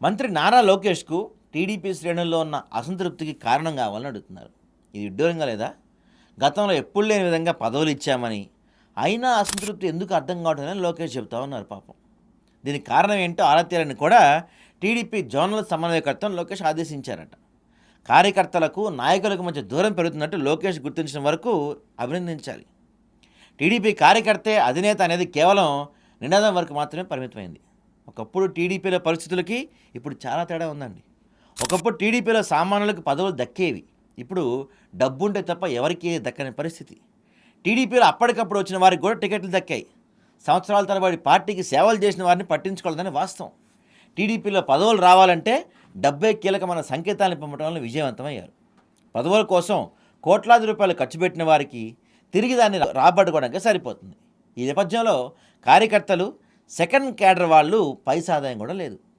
మంత్రి నారా లోకేష్కు టీడీపీ శ్రేణుల్లో ఉన్న అసంతృప్తికి కారణం కావాలని అడుగుతున్నారు. ఇది విడ్డూరంగా లేదా? గతంలో ఎప్పుడు లేని విధంగా పదవులు ఇచ్చామని, అయినా అసంతృప్తి ఎందుకు అర్థం కావట్లేదని లోకేష్ చెబుతా ఉన్నారు పాపం. దీనికి కారణం ఏంటో ఆరా తీయాలని కూడా టీడీపీ జోనల్ సమన్వయకర్తను లోకేష్ ఆదేశించారట. కార్యకర్తలకు నాయకులకు మధ్య దూరం పెరుగుతున్నట్టు లోకేష్ గుర్తించిన వరకు అభినందించాలి. టీడీపీ కార్యకర్తే అధినేత అనేది కేవలం నినాదం వరకు మాత్రమే పరిమితమైంది. ఒకప్పుడు టీడీపీలో పరిస్థితులకి ఇప్పుడు చాలా తేడా ఉందండి. ఒకప్పుడు టీడీపీలో సామాన్యులకు పదవులు దక్కేవి. ఇప్పుడు డబ్బు ఉంటే తప్ప ఎవరికీ దక్కని పరిస్థితి. టీడీపీలో అప్పటికప్పుడు వచ్చిన వారికి కూడా టికెట్లు దక్కాయి. సంవత్సరాల తరబడి పార్టీకి సేవలు చేసిన వారిని పట్టించుకోలేదని వాస్తవం. టీడీపీలో పదవులు రావాలంటే డబ్బే కీలకమైన సంకేతాలను పంపడం వల్ల విజయవంతమయ్యారు. పదవుల కోసం కోట్లాది రూపాయలు ఖర్చు పెట్టిన వారికి తిరిగి దాన్ని రాబట్టుకోవడానికి సరిపోతుంది. ఈ నేపథ్యంలో కార్యకర్తలు సెకండ్ క్యాడర్ వాళ్ళు పైసా ఆదాయం కూడా లేదు.